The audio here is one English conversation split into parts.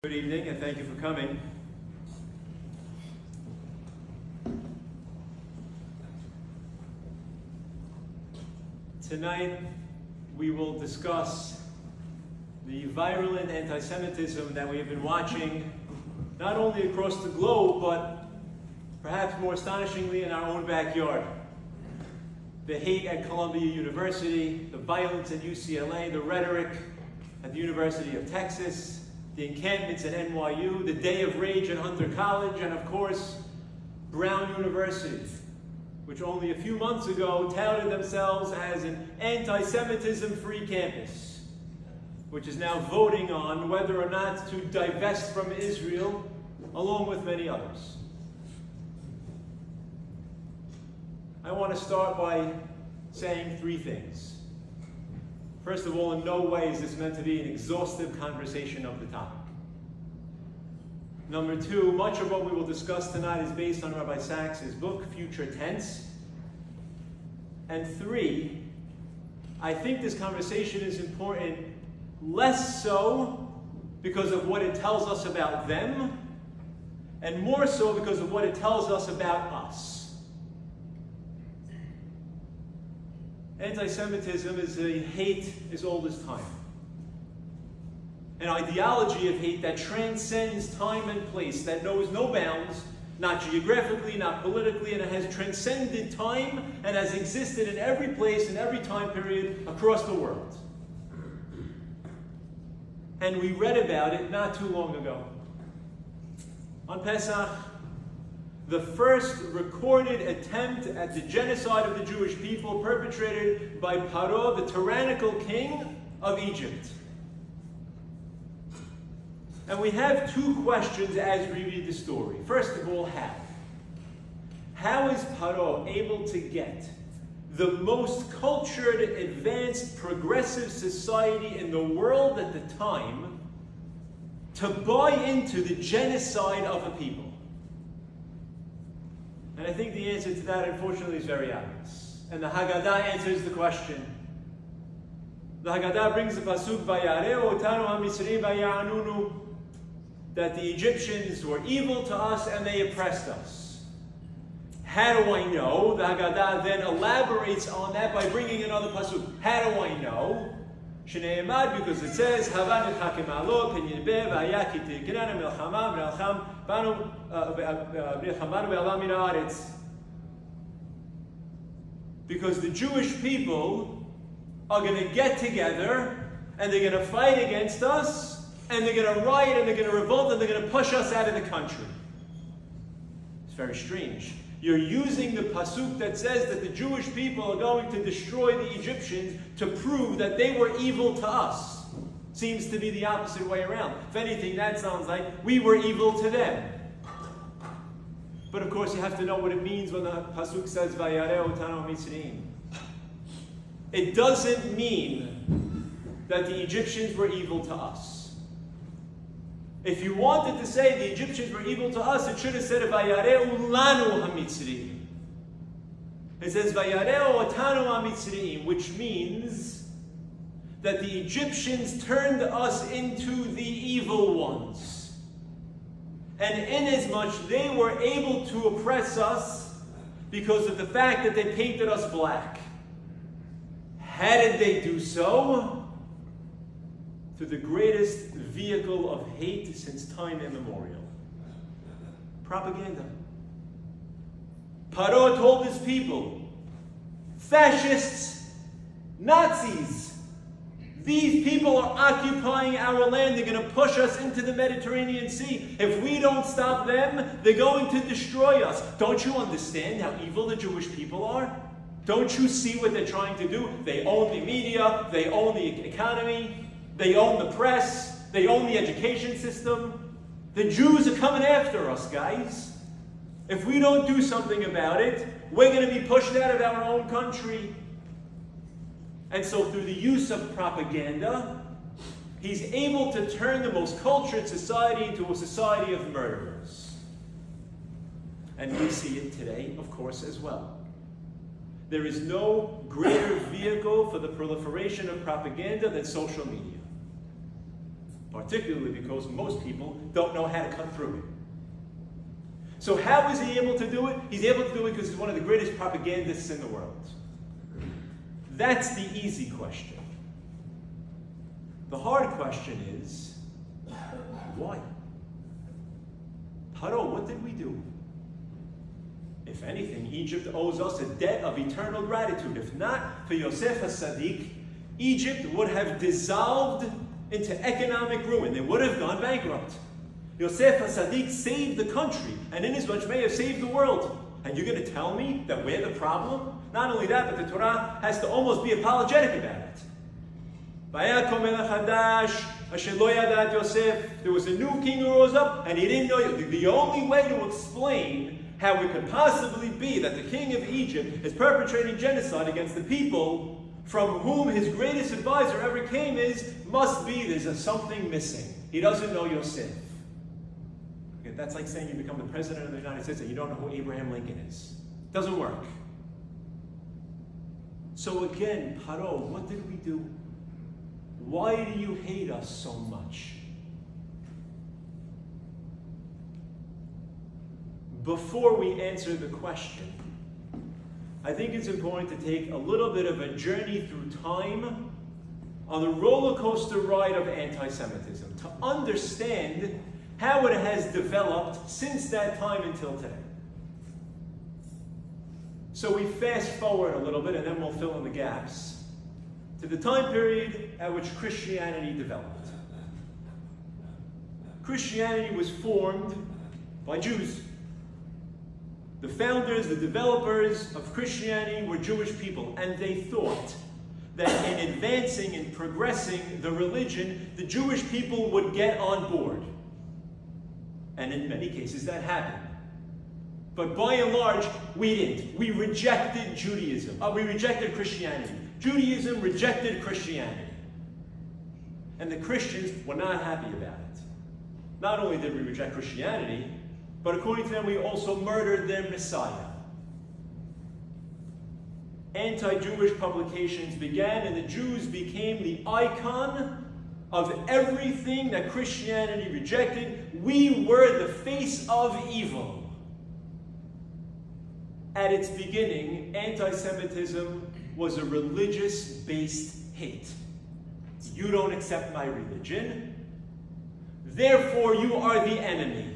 Good evening, and thank you for coming. Tonight, we will discuss the virulent anti-Semitism that we have been watching, not only across the globe, but perhaps more astonishingly in our own backyard. The hate at Columbia University, the violence at UCLA, the rhetoric at the University of Texas, the encampments at NYU, the day of rage at Hunter College, and of course, Brown University, which only a few months ago touted themselves as an anti-Semitism-free campus, which is now voting on whether or not to divest from Israel, along with many others. I want to start by saying three things. First of all, in no way is this meant to be an exhaustive conversation of the topic. Number two, much of what we will discuss tonight is based on Rabbi Sachs' book, Future Tense. And three, I think this conversation is important less so because of what it tells us about them, and more so because of what it tells us about us. Anti-Semitism is a hate as old as time. An ideology of hate that transcends time and place, that knows no bounds, not geographically, not politically, and it has transcended time and has existed in every place, in every time period across the world. And we read about it not too long ago. On Pesach, the first recorded attempt at the genocide of the Jewish people perpetrated by Paro, the tyrannical king of Egypt. And we have two questions as we read the story. First of all, how? How is Paro able to get the most cultured, advanced, progressive society in the world at the time to buy into the genocide of a people? And I think the answer to that, unfortunately, is very obvious. And the Haggadah answers the question. The Haggadah brings the pasuk, "Vayareu otanu hamisri vaya'anunu," that the Egyptians were evil to us and they oppressed us. How do I know? The Haggadah then elaborates on that by bringing another pasuk. How do I know? Shneimad, because it says, "Havan etchakem alo penyibe v'aya ki tirkinana melchama v'nelcham banu v'nelchamanu ve'alam min haaretz." Because the Jewish people are going to get together and they're going to fight against us and they're going to riot and they're going to revolt and they're going to push us out of the country. It's very strange. You're using the pasuk that says that the Jewish people are going to destroy the Egyptians to prove that they were evil to us. Seems to be the opposite way around. If anything, that sounds like we were evil to them. But of course, you have to know what it means when the pasuk says, "Vayareu otanu Mitzrayim." It doesn't mean that the Egyptians were evil to us. If you wanted to say the Egyptians were evil to us, it should have said, "Vayareu lanu hamitzriim." It says, "Vayareu otanu hamitzriim," which means that the Egyptians turned us into the evil ones. And inasmuch they were able to oppress us because of the fact that they painted us black. How did they do so? To the greatest vehicle of hate since time immemorial. Propaganda. Paro told his people, fascists, Nazis, these people are occupying our land. They're going to push us into the Mediterranean Sea. If we don't stop them, they're going to destroy us. Don't you understand how evil the Jewish people are? Don't you see what they're trying to do? They own the media, they own the economy, they own the press, they own the education system. The Jews are coming after us, guys. If we don't do something about it, we're going to be pushed out of our own country. And so through the use of propaganda, he's able to turn the most cultured society into a society of murderers. And we see it today, of course, as well. There is no greater vehicle for the proliferation of propaganda than social media. particularly because most people don't know how to cut through it. So how is he able to do it? He's able to do it because he's one of the greatest propagandists in the world. That's the easy question. The hard question is, why? Paro, what did we do? If anything, Egypt owes us a debt of eternal gratitude. If not for Yosef HaSadiq, Egypt would have dissolved into economic ruin. They would have gone bankrupt. Yosef HaSadiq saved the country, and inasmuch may have saved the world. And you're going to tell me that we're the problem? Not only that, but the Torah has to almost be apologetic about it. There was a new king who rose up, and he didn't know. The only way to explain how it could possibly be that the king of Egypt is perpetrating genocide against the people from whom his greatest advisor ever came must be there's something missing. He doesn't know Yosef. Okay, that's like saying you become the president of the United States and you don't know who Abraham Lincoln is. Doesn't work. So again, Paro, what did we do? Why do you hate us so much? Before we answer the question, I think it's important to take a little bit of a journey through time on the roller coaster ride of anti-Semitism to understand how it has developed since that time until today. So we fast forward a little bit and then we'll fill in the gaps to the time period at which Christianity developed. Christianity was formed by Jews. The founders, the developers of Christianity were Jewish people, and they thought that in advancing and progressing the religion, the Jewish people would get on board. And in many cases that happened. But by and large, we didn't. We rejected Judaism. We rejected Christianity. Judaism rejected Christianity. And the Christians were not happy about it. Not only did we reject Christianity, but according to them, we also murdered their Messiah. Anti-Jewish publications began, and the Jews became the icon of everything that Christianity rejected. We were the face of evil. At its beginning, anti-Semitism was a religious-based hate. You don't accept my religion, therefore you are the enemy.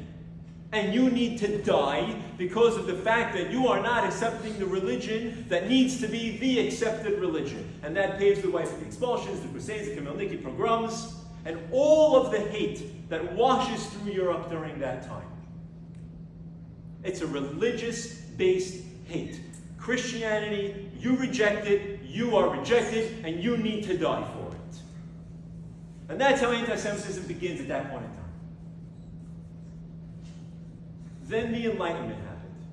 And you need to die because of the fact that you are not accepting the religion that needs to be the accepted religion. And that paves the way for the expulsions, the Crusades, the Khmelnytsky pogroms, and all of the hate that washes through Europe during that time. It's a religious-based hate. Christianity, you reject it, you are rejected, and you need to die for it. And that's how anti-Semitism begins at that point in time. Then the Enlightenment happened.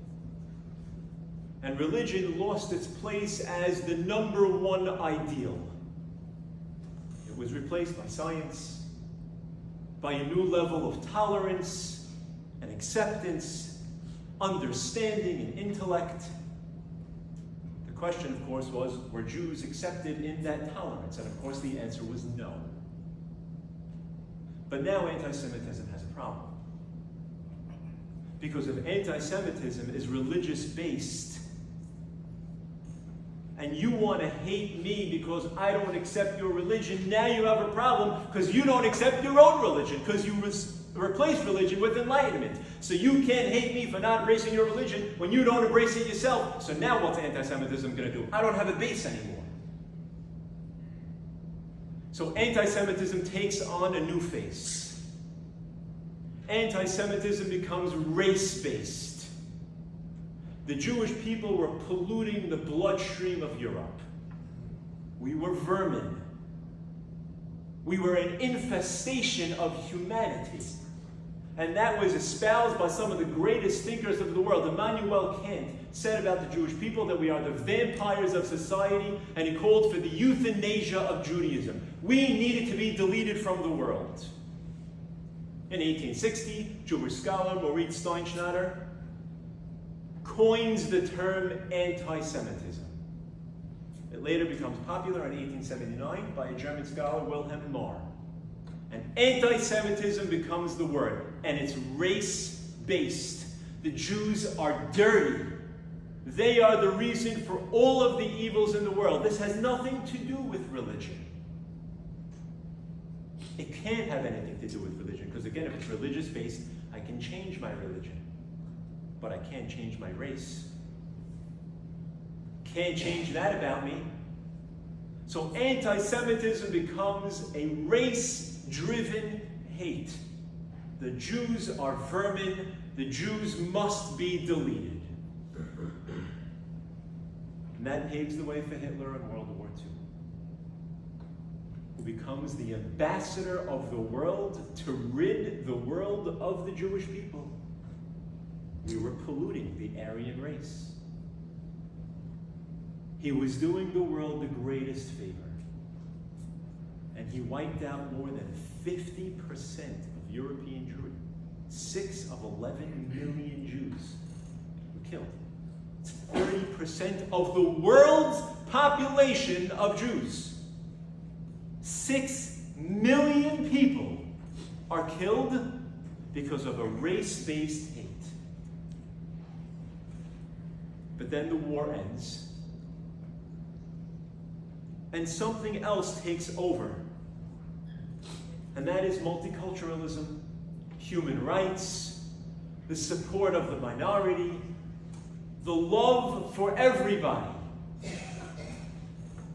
And religion lost its place as the number one ideal. It was replaced by science, by a new level of tolerance and acceptance, understanding and intellect. The question, of course, was, were Jews accepted in that tolerance? And of course the answer was no. But now anti-Semitism has a problem. Because if anti-Semitism is religious-based, and you want to hate me because I don't accept your religion, now you have a problem because you don't accept your own religion, because you replace religion with enlightenment. So you can't hate me for not embracing your religion when you don't embrace it yourself. So now what's anti-Semitism going to do? I don't have a base anymore. So anti-Semitism takes on a new face. Anti-Semitism becomes race-based. The Jewish people were polluting the bloodstream of Europe. We were vermin. We were an infestation of humanity. And that was espoused by some of the greatest thinkers of the world. Immanuel Kant said about the Jewish people that we are the vampires of society, and he called for the euthanasia of Judaism. We needed to be deleted from the world. In 1860, Jewish scholar Moritz Steinschneider coins the term anti-Semitism. It later becomes popular in 1879 by a German scholar, Wilhelm Marr. And anti-Semitism becomes the word, and it's race-based. The Jews are dirty. They are the reason for all of the evils in the world. This has nothing to do with religion. It can't have anything to do with religion, because again, if it's religious-based, I can change my religion, but I can't change my race. Can't change that about me. So anti-Semitism becomes a race-driven hate. The Jews are vermin. The Jews must be deleted. And that paves the way for Hitler in World War II, who becomes the ambassador of the world to rid the world of the Jewish people. We were polluting the Aryan race. He was doing the world the greatest favor. And he wiped out more than 50% of European Jewry. 6 of 11 million Jews were killed. It's 30% of the world's population of Jews. 6 million people are killed because of a race-based hate. But then the war ends, and something else takes over. And that is multiculturalism, human rights, the support of the minority, the love for everybody.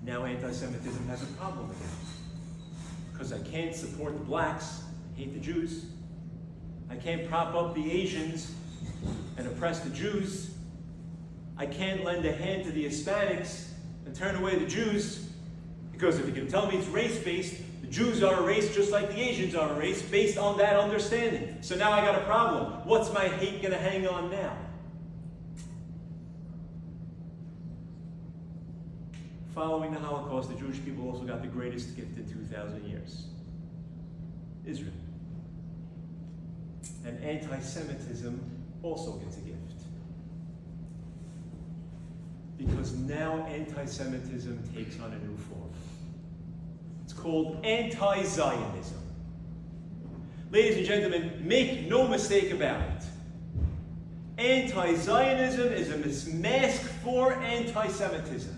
Now anti-Semitism has a problem with it, because I can't support the blacks, I hate the Jews. I can't prop up the Asians and oppress the Jews. I can't lend a hand to the Hispanics and turn away the Jews, because if you can tell me it's race-based, the Jews are a race just like the Asians are a race, based on that understanding. So now I got a problem. What's my hate going to hang on now? Following the Holocaust, the Jewish people also got the greatest gift in 2,000 years. Israel. And anti-Semitism also gets a gift. Because now anti-Semitism takes on a new form. It's called anti-Zionism. Ladies and gentlemen, make no mistake about it. Anti-Zionism is a mask for anti-Semitism.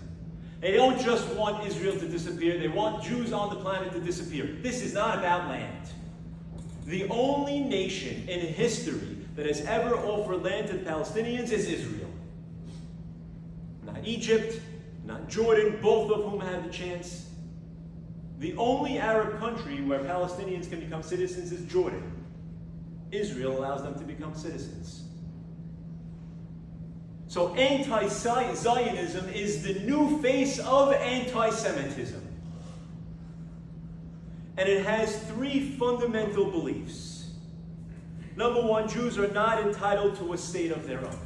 They don't just want Israel to disappear, they want Jews on the planet to disappear. This is not about land. The only nation in history that has ever offered land to the Palestinians is Israel. Not Egypt, not Jordan, both of whom had the chance. The only Arab country where Palestinians can become citizens is Jordan. Israel allows them to become citizens. So anti-Zionism is the new face of anti-Semitism. And it has 3 fundamental beliefs. Number 1, Jews are not entitled to a state of their own.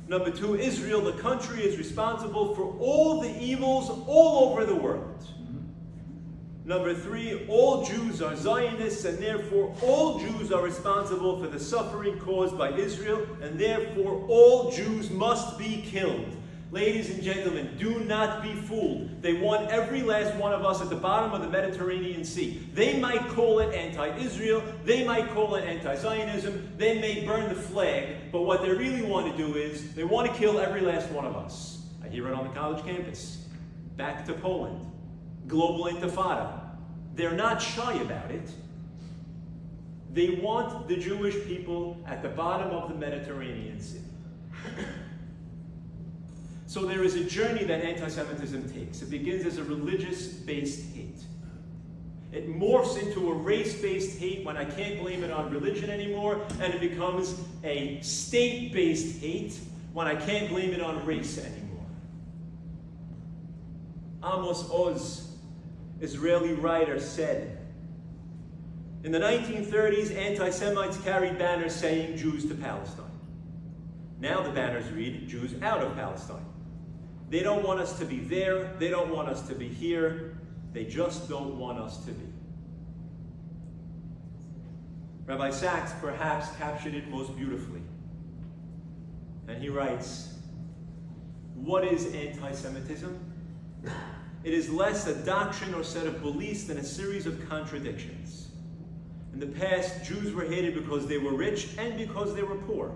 Number 2, Israel, the country, is responsible for all the evils all over the world. Number 3, all Jews are Zionists, and therefore all Jews are responsible for the suffering caused by Israel, and therefore all Jews must be killed. Ladies and gentlemen, do not be fooled. They want every last one of us at the bottom of the Mediterranean Sea. They might call it anti-Israel, they might call it anti-Zionism, they may burn the flag, but what they really want to do is, they want to kill every last one of us. I hear it on the college campus. Back to Poland. Global intifada. They're not shy about it. They want the Jewish people at the bottom of the Mediterranean Sea. So there is a journey that anti-Semitism takes. It begins as a religious-based hate. It morphs into a race-based hate when I can't blame it on religion anymore, and it becomes a state-based hate when I can't blame it on race anymore. Amos Oz, Israeli writer, said, in the 1930s, anti-Semites carried banners saying Jews to Palestine. Now the banners read Jews out of Palestine. They don't want us to be there, they don't want us to be here, they just don't want us to be. Rabbi Sachs perhaps captured it most beautifully. And he writes, what is anti-Semitism? it is less a doctrine or set of beliefs than a series of contradictions. In the past, Jews were hated because they were rich and because they were poor,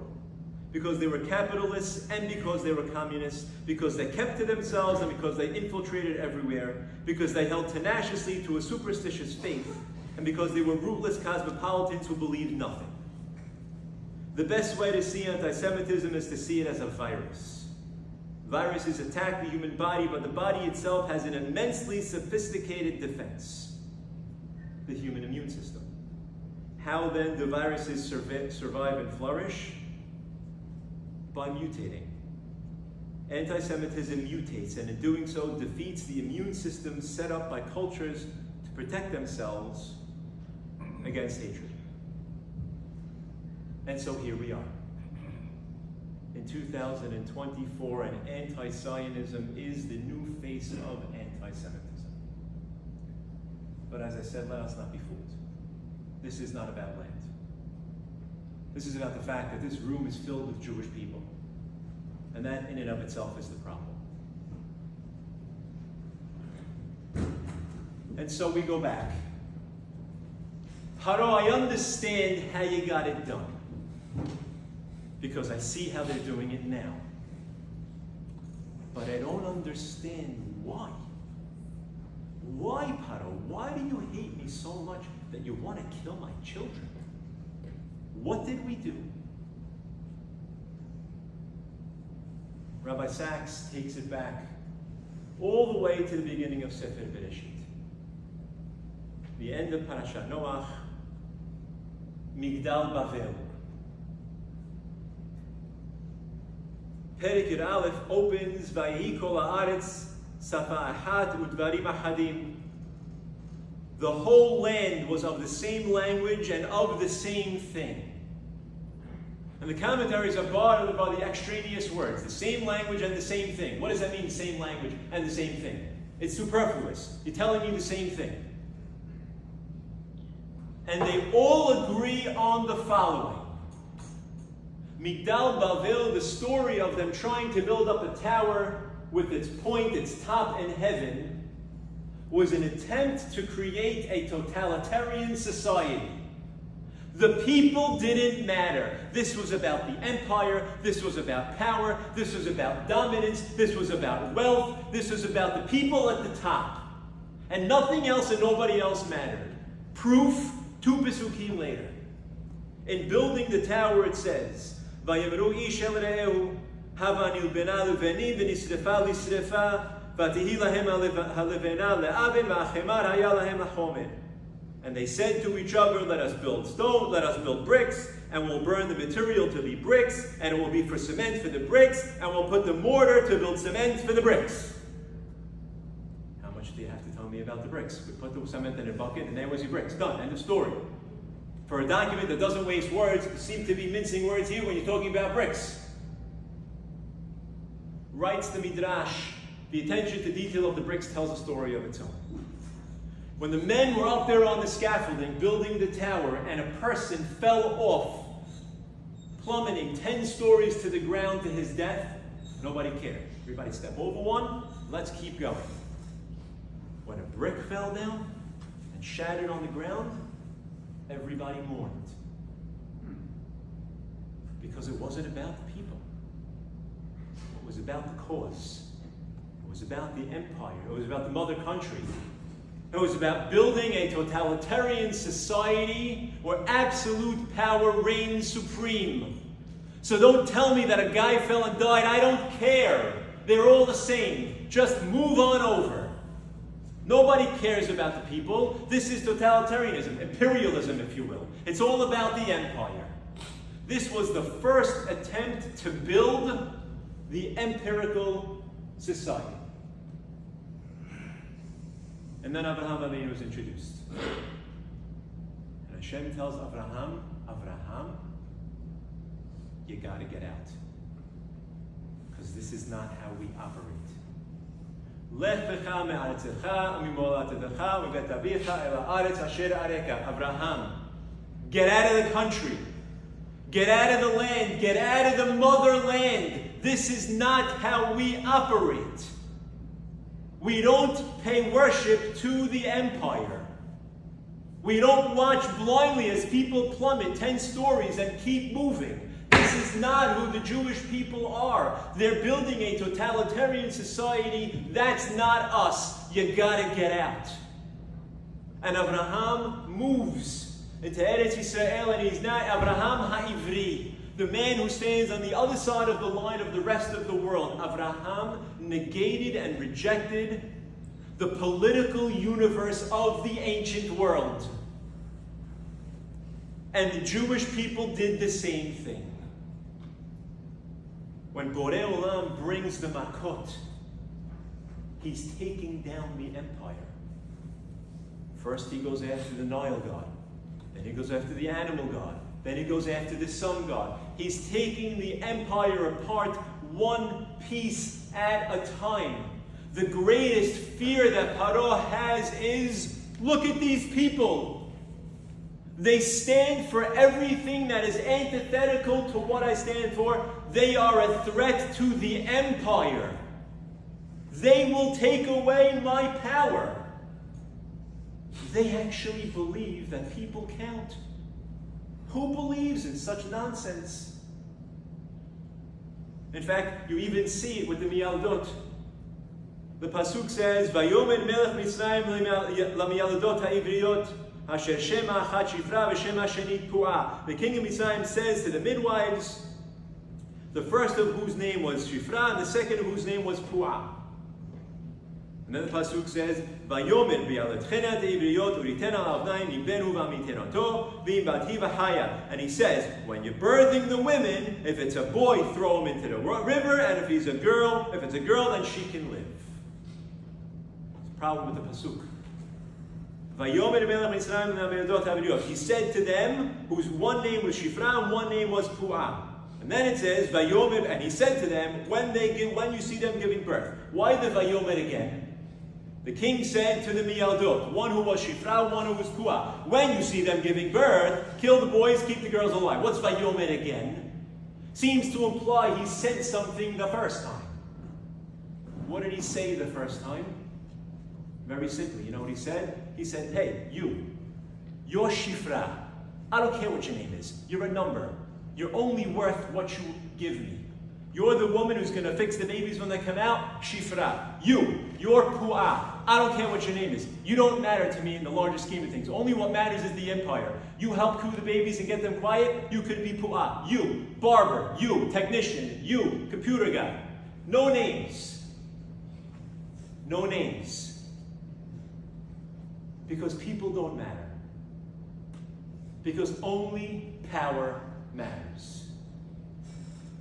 because they were capitalists and because they were communists, because they kept to themselves and because they infiltrated everywhere, because they held tenaciously to a superstitious faith, and because they were rootless cosmopolitans who believed nothing. The best way to see anti-Semitism is to see it as a virus. Viruses attack the human body, but the body itself has an immensely sophisticated defense, the human immune system. How then do viruses survive and flourish? By mutating. Anti-Semitism mutates, and in doing so defeats the immune system set up by cultures to protect themselves against hatred. And so here we are. In 2024, and anti-Zionism is the new face of anti-Semitism. But as I said, let us not be fooled. This is not about land. This is about the fact that this room is filled with Jewish people. And that in and of itself is the problem. And so we go back. Paro, I understand how you got it done, because I see how they're doing it now. But I don't understand why. Why, Paro? Why do you hate me so much that you want to kill my children? What did we do? Rabbi Sachs takes it back all the way to the beginning of Sefer Bereshit. The end of Parashat Noach, Migdal Bavel. Perek Yud Aleph opens, Vayehi kol haaretz safa achat udvarim achadim. The whole land was of the same language and of the same thing. And the commentaries are bothered by the extraneous words, the same language and the same thing. What does that mean, same language and the same thing? It's superfluous. You're telling me the same thing. And they all agree on the following. Migdal Bavel, the story of them trying to build up a tower with its point, its top in heaven, was an attempt to create a totalitarian society. The people didn't matter. This was about the empire, this was about power, this was about dominance, this was about wealth, this was about the people at the top. And nothing else and nobody else mattered. Proof, 2 Pesukim later. In building the tower it says, Vayemru ish el re'ehu, hava nilbena leveni v'nisrefa lisrefa, v'tihi lahem halevena le'aven v'achemar haya lahem lachomer. And they said to each other, let us build stone, let us build bricks, and we'll burn the material to be bricks, and it will be for cement for the bricks, and we'll put the mortar to build cement for the bricks. How much do you have to tell me about the bricks? We put the cement in a bucket, and there was your bricks. Done. End of story. For a document that doesn't waste words, you seem to be mincing words here when you're talking about bricks. Writes the Midrash, the attention to detail of the bricks tells a story of its own. When the men were up there on the scaffolding, building the tower, and a person fell off, plummeting 10 stories to the ground to his death, nobody cared. Everybody step over one, let's keep going. When a brick fell down and shattered on the ground, everybody mourned. Because it wasn't about the people. It was about the cause. It was about the empire. It was about the mother country. It was about building a totalitarian society where absolute power reigns supreme. So don't tell me that a guy fell and died. I don't care. They're all the same. Just move on over. Nobody cares about the people. This is totalitarianism, imperialism, if you will. It's all about the empire. This was the first attempt to build the empirical society. And then Abraham Avinu was introduced. And Hashem tells Abraham, you got to get out. Because this is not how we operate. Abraham, get out of the country. Get out of the land. Get out of the motherland. This is not how we operate. We don't pay worship to the empire. We don't watch blindly as people plummet 10 stories and keep moving. This is not who the Jewish people are. They're building a totalitarian society. That's not us. You gotta get out. And Abraham moves into Eretz Yisrael, and he's not Abraham Ha'ivri, the man who stands on the other side of the line of the rest of the world. Abraham negated and rejected the political universe of the ancient world. And the Jewish people did the same thing. When Borei Olam brings the Makot, he's taking down the empire. First he goes after the Nile god. Then he goes after the animal god. Then he goes after the sun god. He's taking the empire apart one piece at a time. The greatest fear that Paro has is, look at these people. They stand for everything that is antithetical to what I stand for. They are a threat to the empire. They will take away my power. They actually believe that people count. Who believes in such nonsense? In fact, you even see it with the Miyaldot. The Pasuk says, Vayomer melech Mitzrayim lamiyaldot ha'ivriot, asher shema achat shifra v'shema shenit pu'ah. The king of Mitzrayim says to the midwives, the first of whose name was Shifra, and the second of whose name was Pu'ah. And then the Pasuk says, Vayomer bi'aletchena te'ivriyot u'riten al avnayim nimbenu v'amitenoto v'im bati v'haya. And he says, when you're birthing the women, if it's a boy, throw him into the river, and if it's a girl, then she can live. It's a problem with the Pasuk. Vayomer melech Mitzrayim lamiyaldot ha'ivriot. He said to them, whose one name was Shifra and one name was Pu'ah. And then it says, Vayomer, and he said to them, when you see them giving birth. Why the Vayomer again? The king said to the Miyaldot, one who was Shifra, one who was Pu'ah, when you see them giving birth, kill the boys, keep the girls alive. What's Vayomer again? Seems to imply he said something the first time. What did he say the first time? Very simply, you know what he said? He said, hey, you're Shifra. I don't care what your name is. You're a number. You're only worth what you give me. You're the woman who's going to fix the babies when they come out. Shifra. You're Pu'ah. I don't care what your name is. You don't matter to me in the larger scheme of things. Only what matters is the empire. You help coo the babies and get them quiet. You could be Pu'ah. You, barber. You, technician. You, computer guy. No names. No names. Because people don't matter. Because only power matters.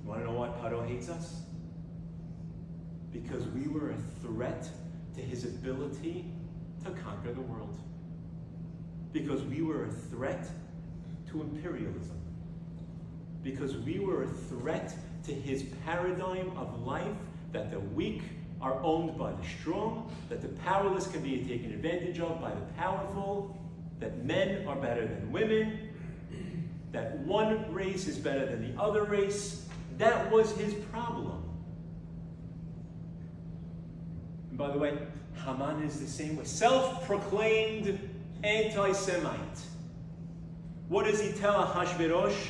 You want to know why Paro hates us? Because we were a threat to his ability to conquer the world. Because we were a threat to imperialism. Because we were a threat to his paradigm of life that the weak are owned by the strong, that the powerless can be taken advantage of by the powerful, that men are better than women, that one race is better than the other race. That was his problem. And by the way, Haman is the same way. Self-proclaimed anti-Semite. What does he tell Ahashverosh?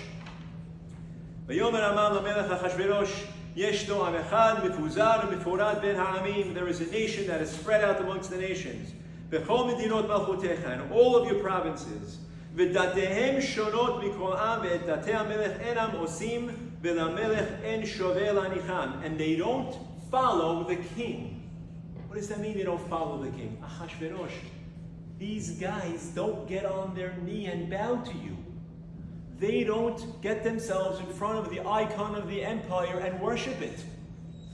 Vayomer Haman lamelech Ahashverosh, yeshno am echad mifuzar u'miforad ben ha'amim. There is a nation that is spread out amongst the nations. Bechol medinot malchutecha, in all of your provinces. ודתיהם שונות מכל עם, ואת דתי המלך אינם עושים, ולמלך אין שווה להניחם. And they don't follow the king. What does that mean, they don't follow the king? Ahashverosh, these guys don't get on their knee and bow to you. They don't get themselves in front of the icon of the empire and worship it.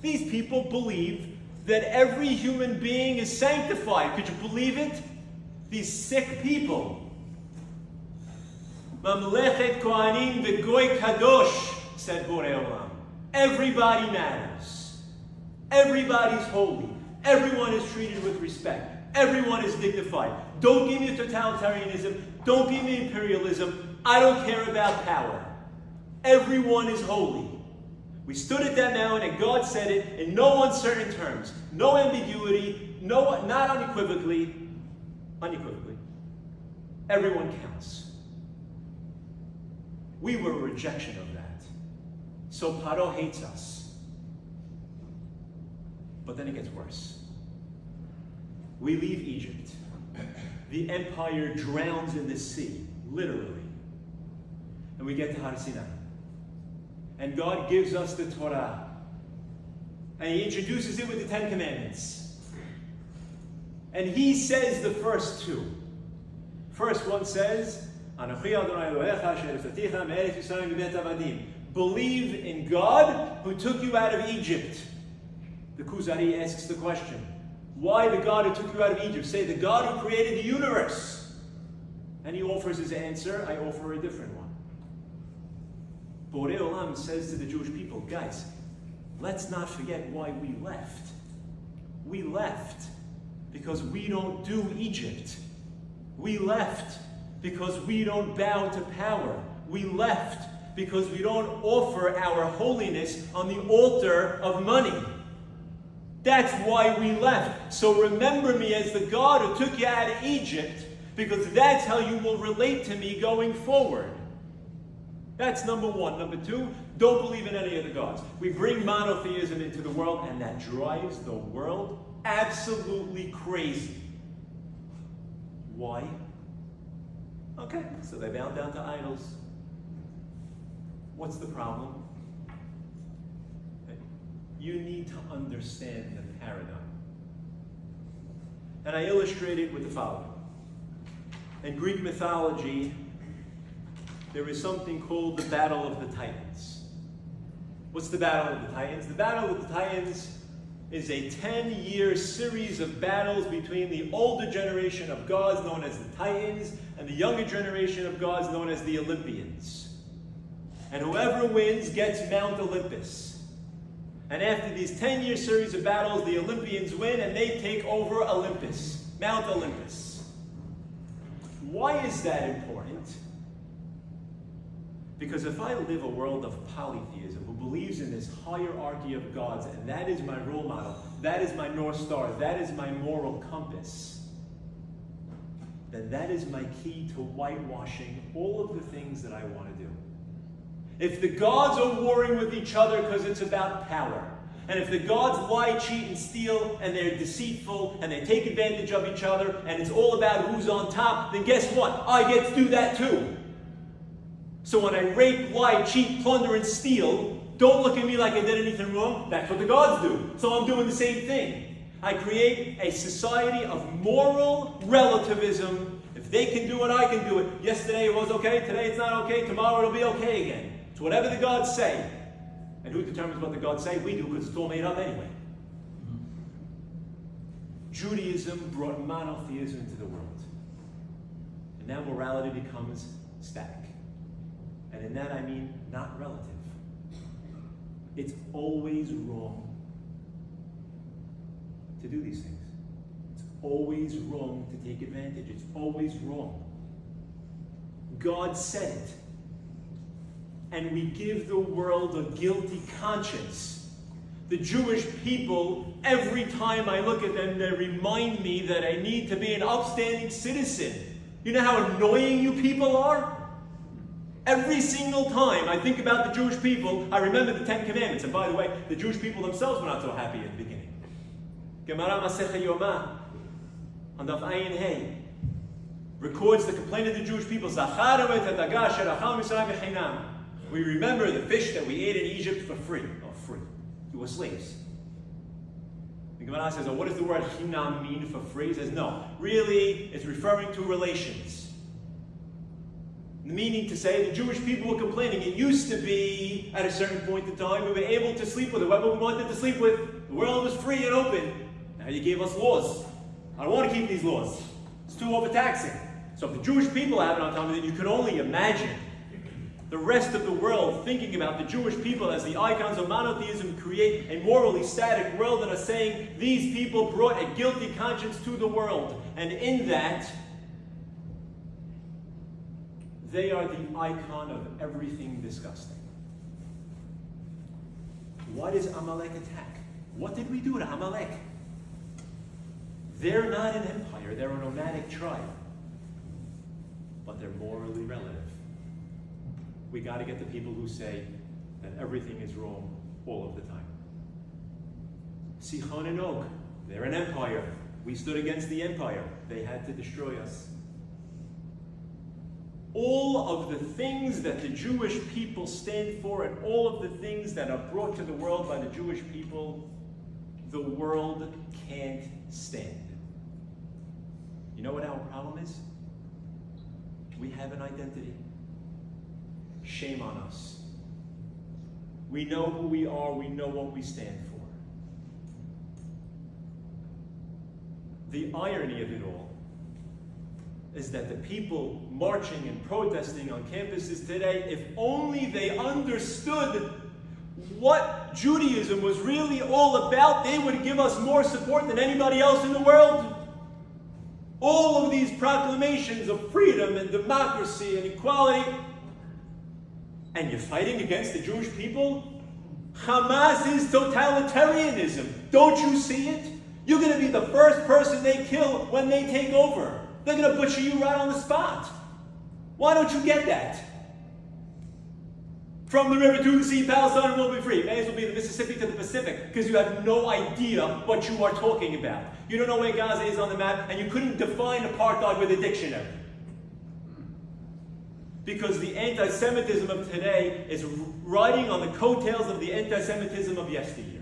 These people believe that every human being is sanctified. Could you believe it? These sick people. Mamlechet Kohanim v'goy kadosh, said Borei Olam. Everybody matters. Everybody's holy. Everyone is treated with respect. Everyone is dignified. Don't give me totalitarianism. Don't give me imperialism. I don't care about power. Everyone is holy. We stood at that mountain and God said it in no uncertain terms, no ambiguity, no, not unequivocally, everyone counts. We were a rejection of that. So Paro hates us. But then it gets worse. We leave Egypt. The empire drowns in the sea, literally. And we get to Har Sinai. And God gives us the Torah. And He introduces it with the Ten Commandments. And He says the first two. First one says, believe in God who took you out of Egypt. The Kuzari asks the question, why the God who took you out of Egypt? Say, the God who created the universe. And he offers his answer. I offer a different one. Borei Olam says to the Jewish people, guys, let's not forget why we left. We left because we don't do Egypt. We left because we don't bow to power. We left because we don't offer our holiness on the altar of money. That's why we left. So remember me as the God who took you out of Egypt, because that's how you will relate to me going forward. That's number one. Number two, don't believe in any of the gods. We bring monotheism into the world, and that drives the world absolutely crazy. Why? Okay, so they bow down to idols. What's the problem? You need to understand the paradigm. And I illustrate it with the following. In Greek mythology, there is something called the Battle of the Titans. What's the Battle of the Titans? The Battle of the Titans is a 10-year series of battles between the older generation of gods known as the Titans and the younger generation of gods known as the Olympians. And whoever wins gets Mount Olympus. And after these 10-year series of battles, the Olympians win and they take over Olympus, Mount Olympus. Why is that important? Because if I live a world of polytheism, who believes in this hierarchy of gods, and that is my role model, that is my North Star, that is my moral compass, then that is my key to whitewashing all of the things that I want to do. If the gods are warring with each other because it's about power, and if the gods lie, cheat, and steal, and they're deceitful, and they take advantage of each other, and it's all about who's on top, then guess what? I get to do that too. So when I rape, lie, cheat, plunder, and steal, don't look at me like I did anything wrong. That's what the gods do. So I'm doing the same thing. I create a society of moral relativism. If they can do it, I can do it. Yesterday it was okay, today it's not okay, tomorrow it'll be okay again. It's whatever the gods say. And who determines what the gods say? We do, because it's all made up anyway. Judaism brought monotheism into the world. And now morality becomes static. And in that I mean not relative. It's always wrong to do these things. It's always wrong to take advantage. It's always wrong. God said it. And we give the world a guilty conscience. The Jewish people, every time I look at them, they remind me that I need to be an upstanding citizen. You know how annoying you people are? Every single time I think about the Jewish people, I remember the Ten Commandments. And by the way, the Jewish people themselves were not so happy at the beginning. Gemara Masechet Yomah, on Daf Ayin Hey, records the complaint of the Jewish people. We remember the fish that we ate in Egypt for free. Oh, free. We were slaves. The Gemara says, oh, what does the word chinam mean for free? He says, no. Really, it's referring to relations. Meaning to say, the Jewish people were complaining. It used to be, at a certain point in time, we were able to sleep with whoever we wanted to sleep with. The world was free and open. Now you gave us laws. I don't want to keep these laws. It's too overtaxing. So if the Jewish people have it on top of it, you can only imagine the rest of the world thinking about the Jewish people as the icons of monotheism create a morally static world and are saying these people brought a guilty conscience to the world. And in that, they are the icon of everything disgusting. Why does Amalek attack? What did we do to Amalek? They're not an empire, they're a nomadic tribe. But they're morally relative. We got to get the people who say that everything is wrong all of the time. Sichon and Og, they're an empire. We stood against the empire. They had to destroy us. All of the things that the Jewish people stand for and all of the things that are brought to the world by the Jewish people, the world can't stand. You know what our problem is? We have an identity. Shame on us. We know who we are, we know what we stand for. The irony of it all is that the people marching and protesting on campuses today, if only they understood what Judaism was really all about, they would give us more support than anybody else in the world. All of these proclamations of freedom and democracy and equality, and you're fighting against the Jewish people? Hamas is totalitarianism. Don't you see it? You're going to be the first person they kill when they take over. They're going to butcher you right on the spot. Why don't you get that? From the river to the sea, Palestine will be free. May as well be the Mississippi to the Pacific, because you have no idea what you are talking about. You don't know where Gaza is on the map, and you couldn't define apartheid with a dictionary. Because the anti-Semitism of today is riding on the coattails of the anti-Semitism of yesteryear.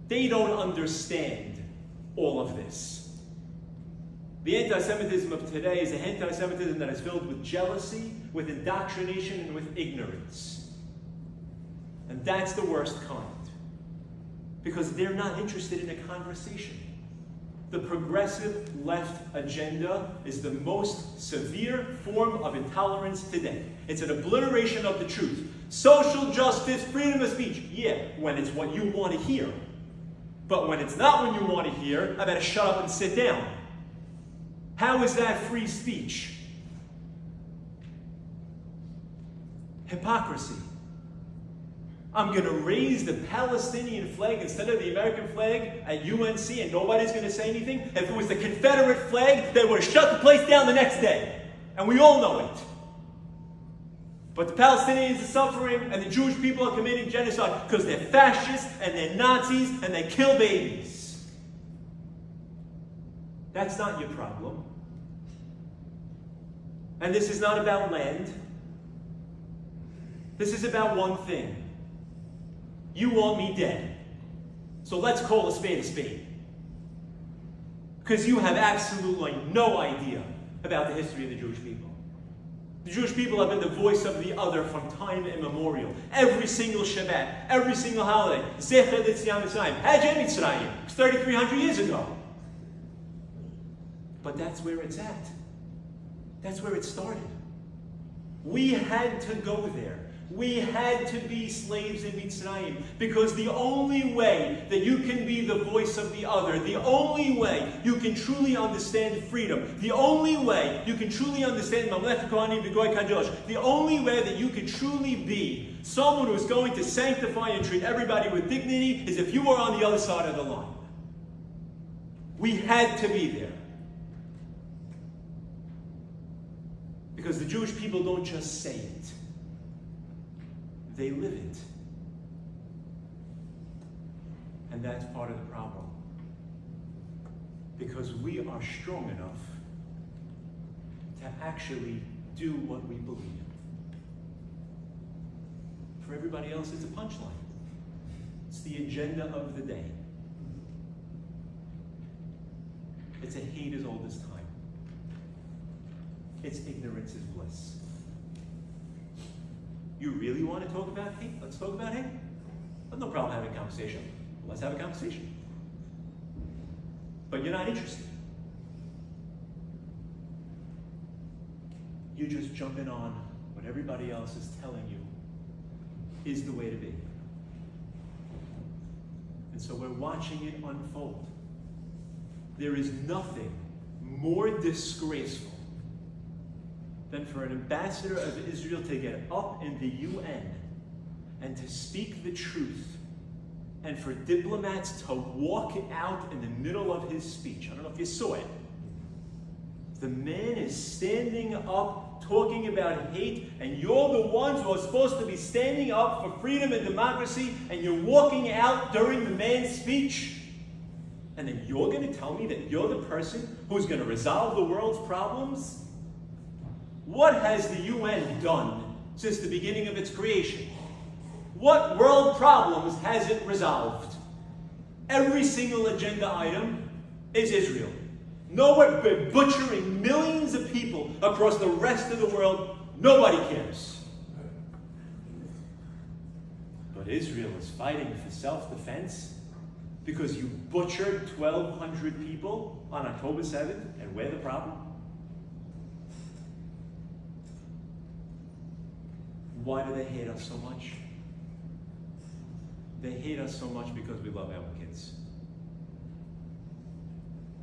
They don't understand all of this. The anti-Semitism of today is an anti-Semitism that is filled with jealousy, with indoctrination, and with ignorance. And that's the worst kind. Because they're not interested in a conversation. The progressive left agenda is the most severe form of intolerance today. It's an obliteration of the truth. Social justice, freedom of speech. Yeah, when it's what you want to hear. But when it's not what you want to hear, I better shut up and sit down. How is that free speech? Hypocrisy. I'm going to raise the Palestinian flag instead of the American flag at UNC and nobody's going to say anything. If it was the Confederate flag, they would have shut the place down the next day. And we all know it. But the Palestinians are suffering and the Jewish people are committing genocide because they're fascists and they're Nazis and they kill babies. That's not your problem. And this is not about land. This is about one thing. You want me dead. So let's call a spade a spade. Because you have absolutely no idea about the history of the Jewish people. The Jewish people have been the voice of the other from time immemorial. Every single Shabbat, every single holiday. Zecher L'Tzion Mitzrayim. Hajj Mitzrayim. It's 3,300 years ago. But that's where it's at. That's where it started. We had to go there. We had to be slaves in Mitzrayim, because the only way that you can be the voice of the other, the only way you can truly understand freedom, the only way you can truly understand Mamlech Kohanim V'Goy Kadosh, the only way that you can truly be someone who's going to sanctify and treat everybody with dignity is if you are on the other side of the line. We had to be there. Because the Jewish people don't just say it. They live it. And that's part of the problem. Because we are strong enough to actually do what we believe. For everybody else, it's a punchline. It's the agenda of the day. It's a hate as old as time. It's ignorance is bliss. You really want to talk about hate? Let's talk about hate. I've no problem having a conversation. Let's have a conversation. But you're not interested. You're just jumping on what everybody else is telling you is the way to be. And so we're watching it unfold. There is nothing more disgraceful than for an ambassador of Israel to get up in the UN and to speak the truth and for diplomats to walk out in the middle of his speech. I don't know if you saw it. The man is standing up talking about hate, and you're the ones who are supposed to be standing up for freedom and democracy, and you're walking out during the man's speech. And then you're going to tell me that you're the person who's going to resolve the world's problems? What has the UN done since the beginning of its creation? What world problems has it resolved? Every single agenda item is Israel. Nowhere but butchering millions of people across the rest of the world. Nobody cares. But Israel is fighting for self-defense because you butchered 1,200 people on October 7th, and we're the problem? Why do they hate us so much? They hate us so much because we love our kids.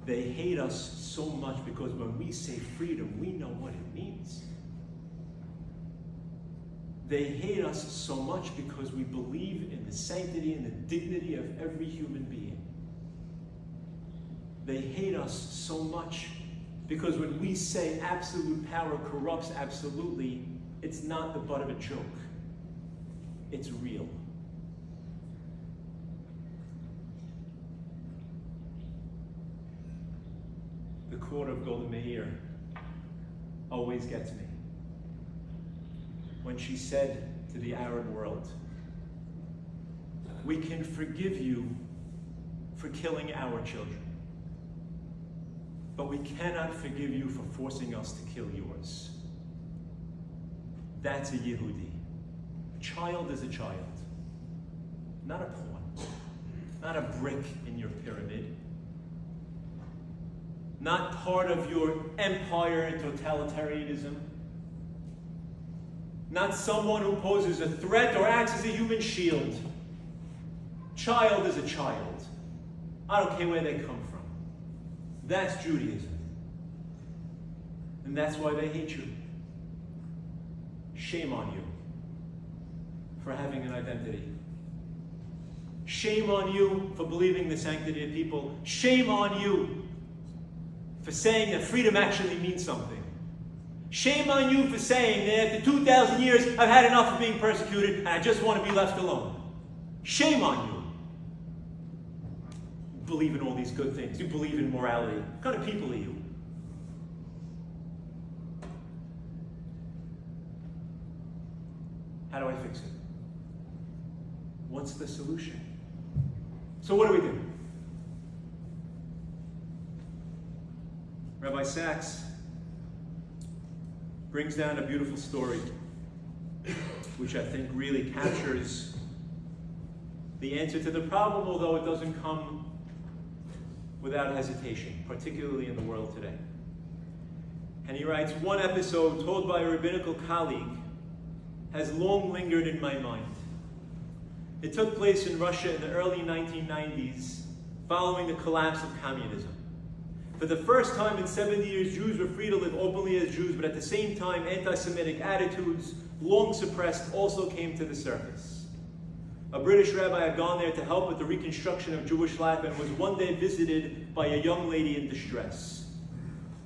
They hate us so much because when we say freedom, we know what it means. They hate us so much because we believe in the sanctity and the dignity of every human being. They hate us so much because when we say absolute power corrupts absolutely, it's not the butt of a joke. It's real. The quote of Golda Meir always gets me. When she said to the Arab world, "We can forgive you for killing our children, but we cannot forgive you for forcing us to kill yours." That's a Yehudi. A child is a child, not a pawn, not a brick in your pyramid, not part of your empire and totalitarianism, not someone who poses a threat or acts as a human shield. Child is a child. I don't care where they come from. That's Judaism. And that's why they hate you. Shame on you for having an identity. Shame on you for believing the sanctity of people. Shame on you for saying that freedom actually means something. Shame on you for saying that after 2,000 years I've had enough of being persecuted and I just want to be left alone. Shame on you. You believe in all these good things. You believe in morality. What kind of people are you? How do I fix it? What's the solution? So what do? Rabbi Sachs brings down a beautiful story, which I think really captures the answer to the problem, although it doesn't come without hesitation, particularly in the world today. And he writes, "One episode told by a rabbinical colleague has long lingered in my mind. It took place in Russia in the early 1990s, following the collapse of communism. For the first time in 70 years, Jews were free to live openly as Jews, but at the same time, anti-Semitic attitudes, long suppressed, also came to the surface. A British rabbi had gone there to help with the reconstruction of Jewish life and was one day visited by a young lady in distress.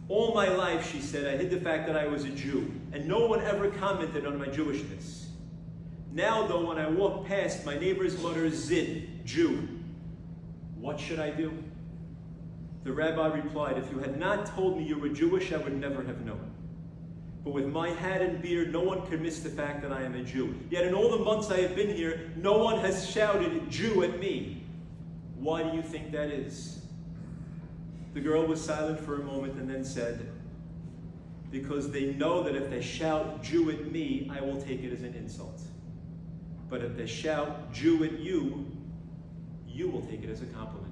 All my life," she said, "I hid the fact that I was a Jew, and no one ever commented on my Jewishness. Now, though, when I walk past, my neighbors mutter Zid, Jew. What should I do?" The rabbi replied, "If you had not told me you were Jewish, I would never have known. But with my hat and beard, no one could miss the fact that I am a Jew. Yet in all the months I have been here, no one has shouted Jew at me. Why do you think that is?" The girl was silent for a moment and then said, "Because they know that if they shout Jew at me, I will take it as an insult. But if they shout Jew at you, you will take it as a compliment."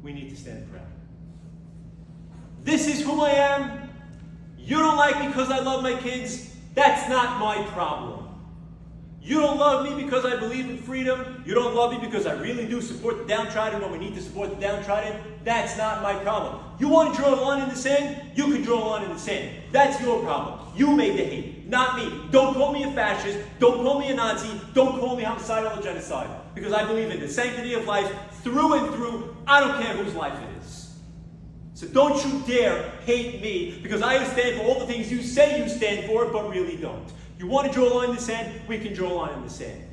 We need to stand proud. This is who I am. You don't like me because I love my kids. That's not my problem. You don't love me because I believe in freedom. You don't love me because I really do support the downtrodden when we need to support the downtrodden. That's not my problem. You want to draw a line in the sand? You can draw a line in the sand. That's your problem. You made the hate, not me. Don't call me a fascist. Don't call me a Nazi. Don't call me homicidal or genocidal. Because I believe in the sanctity of life through and through. I don't care whose life it is. So don't you dare hate me because I stand for all the things you say you stand for, but really don't. You want to draw a line in the sand? We can draw a line in the sand.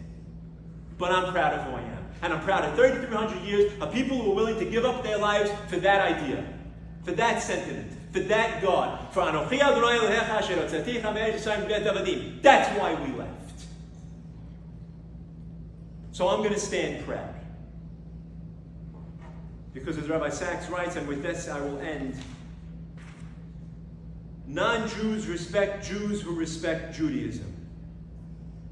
But I'm proud of who I am. And I'm proud of 3,300 years of people who are willing to give up their lives for that idea, for that sentiment, for that God. For Anochi Adonai Elohecha asher hotzaticha me'eretz Yisrael mi'beit avadim. That's why we left. So I'm going to stand proud. Because as Rabbi Sachs writes, and with this I will end, non-Jews respect Jews who respect Judaism.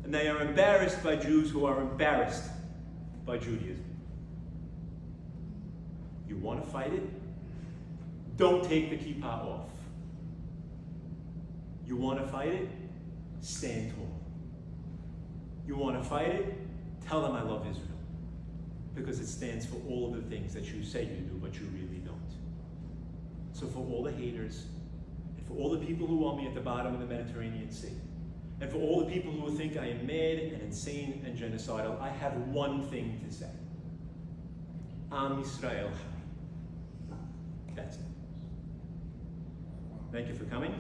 And they are embarrassed by Jews who are embarrassed by Judaism. You want to fight it? Don't take the kippah off. You want to fight it? Stand tall. You want to fight it? Tell them I love Israel. Because it stands for all of the things that you say you do, but you really don't. So for all the haters, and for all the people who want me at the bottom of the Mediterranean Sea, and for all the people who think I am mad and insane and genocidal, I have one thing to say. Am Yisrael Chai. That's it. Thank you for coming.